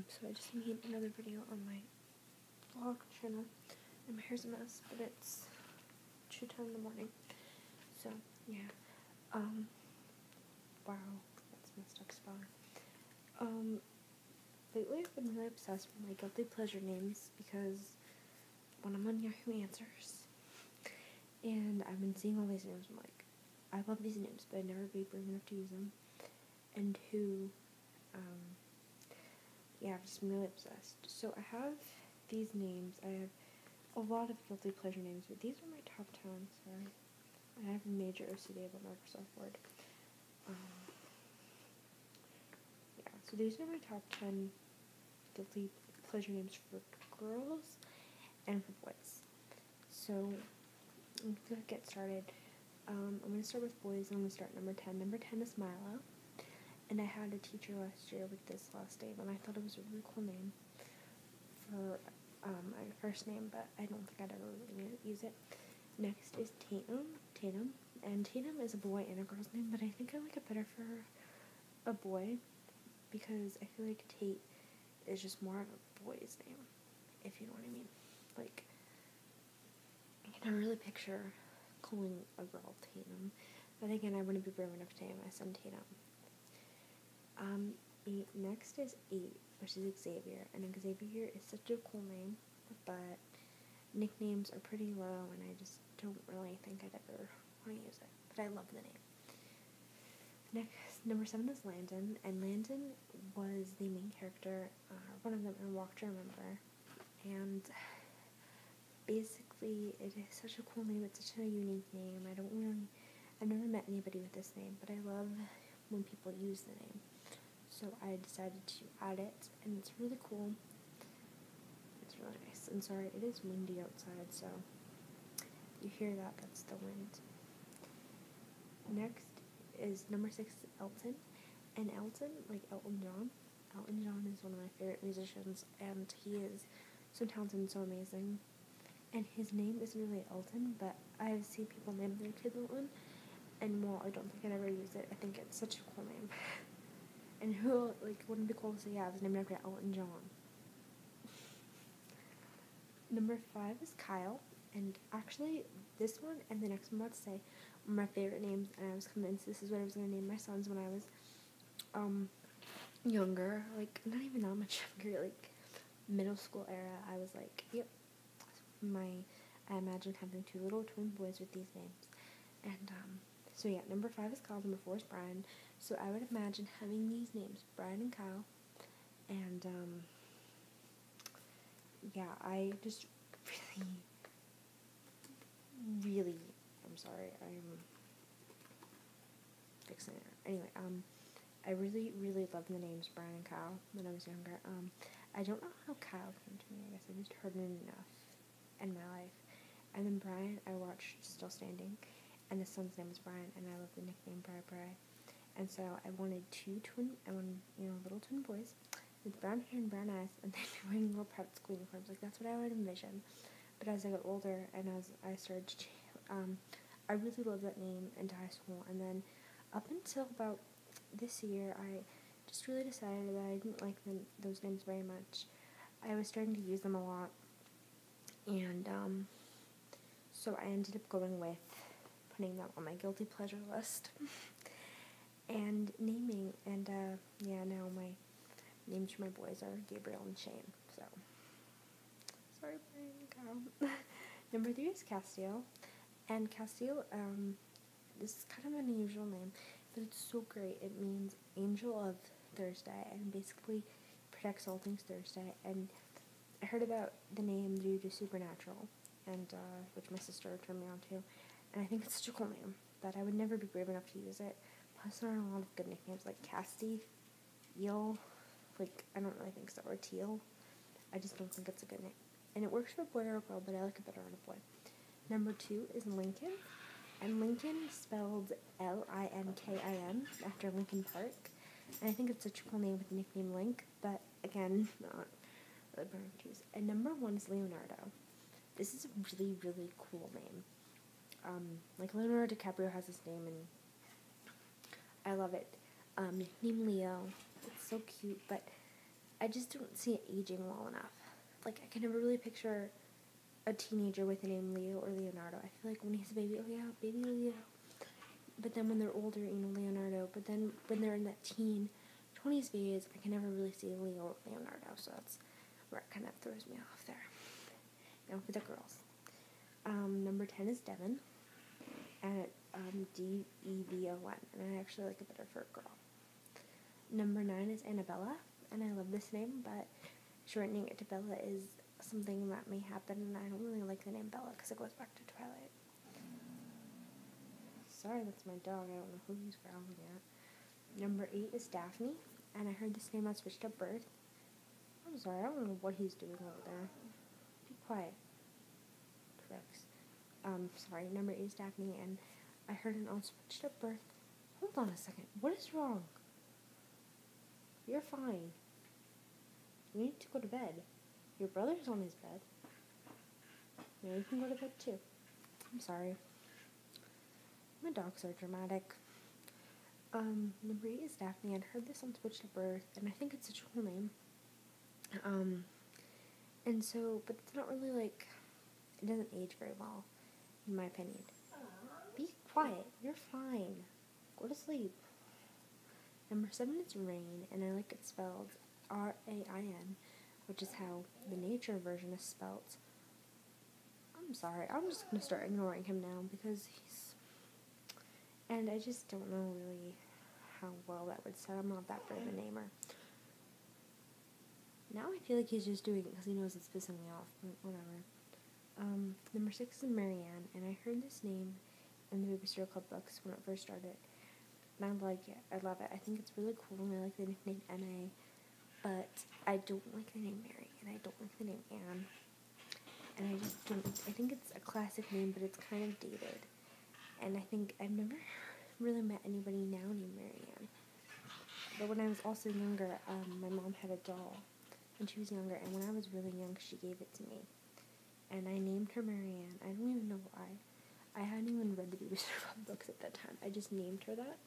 So I just made another video on my vlog channel, and my hair's a mess, but it's 2:10 in the morning, so, yeah, wow, that's messed up spelling. Lately I've been really obsessed with my guilty pleasure names, because when I'm on Yahoo Answers, and I've been seeing all these names, I'm like, I love these names, but I'd never be brave enough to use them, and yeah, I've just been really obsessed. So I have these names. I have a lot of guilty pleasure names, but these are my top 10. Sorry, I have a major OCD about Microsoft Word. Yeah, so these are my top 10 guilty pleasure names for girls and for boys. So I'm gonna get started. I'm gonna start with boys, and I'm gonna start number 10. Number 10 is Milo. And I had a teacher last year with this last name, and I thought it was a really cool name for my first name, but I don't think I'd ever really use it. Next is Tatum, and Tatum is a boy and a girl's name, but I think I like it better for a boy, because I feel like Tate is just more of a boy's name, if you know what I mean. Like, I can really picture calling a girl Tatum, but again, I wouldn't be brave enough to name my son Tatum. Next is 8, which is Xavier, and Xavier is such a cool name, but nicknames are pretty low, and I just don't really think I'd ever want to use it, but I love the name. Next, number 7 is Landon, and Landon was the main character, one of them in Walk to Remember, and basically it is such a cool name. It's such a unique name. I've never met anybody with this name, but I love when people use the name. So I decided to add it, and it's really cool. It's really nice. And sorry, it is windy outside, so you hear that, that's the wind. Next is number 6, Elton. And Elton, like Elton John is one of my favorite musicians, and he is so talented and so amazing. And his name isn't really Elton, but I've seen people name their kid Elton, and while I don't think I'd ever use it, I think it's such a cool name. And wouldn't it be cool to say, yeah, it was named after Elton John. Number 5 is Kyle, and actually, this one and the next one I'm about to say were my favorite names, and I was convinced this is what I was going to name my sons when I was, younger, like, not even that much younger, like, middle school era. I was like, yep, I imagined having 2 little twin boys with these names, and, so yeah, number 5 is Kyle, number 4 is Brian. So I would imagine having these names, Brian and Kyle, and, yeah, I just really, I'm sorry, I'm fixing it. Anyway, I really, really loved the names Brian and Kyle when I was younger. I don't know how Kyle came to me. I guess I just heard it enough in my life. And then Brian, I watched Still Standing, and the son's name was Brian, and I love the nickname Bri. And so I wanted little twin boys with brown hair and brown eyes, and they'd be wearing little private school uniforms. Like, that's what I would envision. But as I got older, and as I started to I really loved that name into high school, and then up until about this year, I just really decided that I didn't like those names very much. I was starting to use them a lot, and so I ended up going with putting them on my guilty pleasure list and naming, and now my names for my boys are Gabriel and Shane. So sorry, Brian and Kyle. Number 3 is Castiel, and Castiel, this is kind of an unusual name, but it's so great. It means Angel of Thursday, and basically protects all things Thursday. And I heard about the name due to Supernatural, and which my sister turned me on to, and I think it's such a cool name that I would never be brave enough to use it. Plus, there are a lot of good nicknames like Casty, Eel, like, I don't really think so, or Teal. I just don't think it's a good name. And it works for a boy or a girl, but I like it better on a boy. Number 2 is Lincoln, and Lincoln spelled Linkin after Linkin Park, and I think it's such a cool name with the nickname Link, but again, not really better to choose. And number 1 is Leonardo. This is a really, really cool name. Like, Leonardo DiCaprio has this name, and I love it. Nickname Leo. It's so cute, but I just don't see it aging well enough. Like, I can never really picture a teenager with the name Leo or Leonardo. I feel like when he's a baby, oh yeah, baby Leo. But then when they're older, Leonardo. But then when they're in that teen, 20s phase, I can never really see Leo or Leonardo. So that's where it kind of throws me off there. Now for the girls. Number 10 is Devon. And Devon. And I actually like it better for a girl. Number 9 is Annabella. And I love this name, but shortening it to Bella is something that may happen, and I don't really like the name Bella because it goes back to Twilight. Sorry, that's my dog. I don't know who he's growling at. Number 8 is Daphne, and I heard this name on Switched Up Birth. I'm sorry, I don't know what he's doing over there. Be quiet. Corrects. Sorry, number 8 is Daphne, and I heard it on Switched Up Birth. Hold on a second. What is wrong? You're fine. You need to go to bed. Your brother's on his bed. Now you can go to bed too. I'm sorry. My dogs are dramatic. Number 8 is Daphne. I'd heard this on Switched Up Birth, and I think it's such a cool name. And so, but it's not really like, it doesn't age very well, in my opinion. Be quiet. You're fine. Go to sleep. Number 7 is Rain, and I like it spelled R-A-I-N, which is how the nature version is spelt. I'm sorry, I'm just going to start ignoring him now because and I just don't know really how well that would sound. I'm not that great of a namer. Now I feel like he's just doing it because he knows it's pissing me off, but whatever. Number 6 is Marianne, and I heard this name in the Babysitter Club books when it first started. And I like it. I love it. I think it's really cool, and I like the nickname M.A., but I don't like the name Mary, and I don't like the name Anne. And I just don't, I think it's a classic name, but it's kind of dated. And I think I've never really met anybody now named Marianne. But when I was also younger, my mom had a doll when she was younger, and when I was really young, she gave it to me. And I named her Marianne. I don't even know why. I hadn't even read the Babysitter Club books at that time. I just named her that.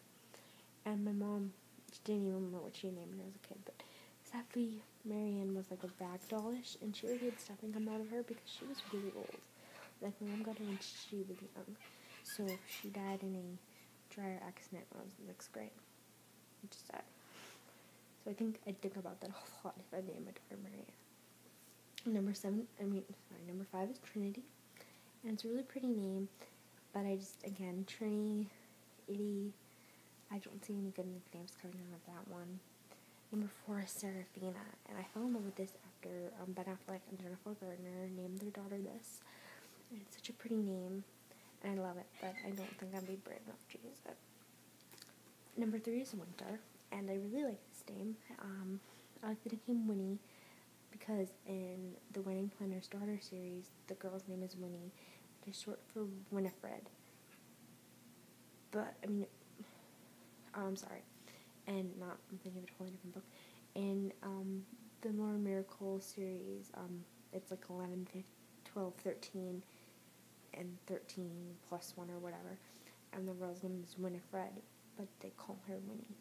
And my mom, she didn't even remember what she named her as a kid, but sadly, Marianne was like a rag dollish, and she would get stuffing come out of her because she was really old. Like, my mom got her when she was young. So she died in a dryer accident when I was in 6th grade, which is sad. So I think I'd think about that a lot if I named my daughter Marianne. Number 5 is Trinity, and it's a really pretty name, but I just, again, Trinity, I don't see any good nicknames coming out of that one. Number 4 is Seraphina, and I fell in love with this after Ben Affleck and Jennifer Gardner named their daughter this. And it's such a pretty name, and I love it, but I don't think I'd be brave enough to use it. Number 3 is Winter, and I really like this name. I like the nickname Winnie because in the Wedding Planner's Daughter series, the girl's name is Winnie, which is short for Winifred. But, I'm sorry, and I'm thinking of a totally different book. In the More Miracle series, it's like 11, 12, 13, and 13 plus 1 or whatever, and the girl's name is Winifred, but they call her Winnie.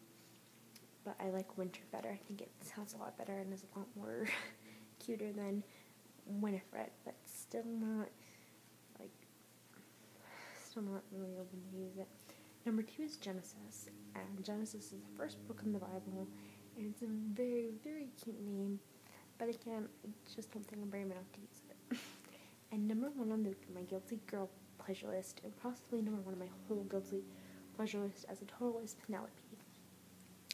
But I like Winter better. I think it sounds a lot better and is a lot more cuter than Winifred, but still not really open to use it. Number 2 is Genesis, and Genesis is the first book in the Bible, and it's a very, very cute name, but again, I just don't think I'm brave enough to use it. And number 1 on my guilty girl pleasure list, and possibly number 1 on my whole guilty pleasure list as a total, is Penelope.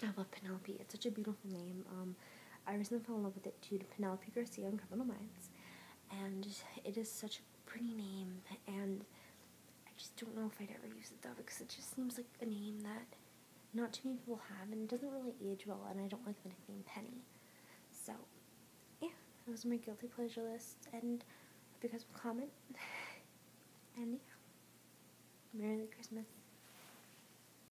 I love Penelope. It's such a beautiful name. I recently fell in love with it due to Penelope Garcia in Criminal Minds, and it is such a pretty name, and I just don't know if I'd ever use it though, because it just seems like a name that not too many people have, and it doesn't really age well, and I don't like the nickname Penny. So, yeah, those are my guilty pleasure lists, and hope you guys will comment, and yeah, Merry Christmas.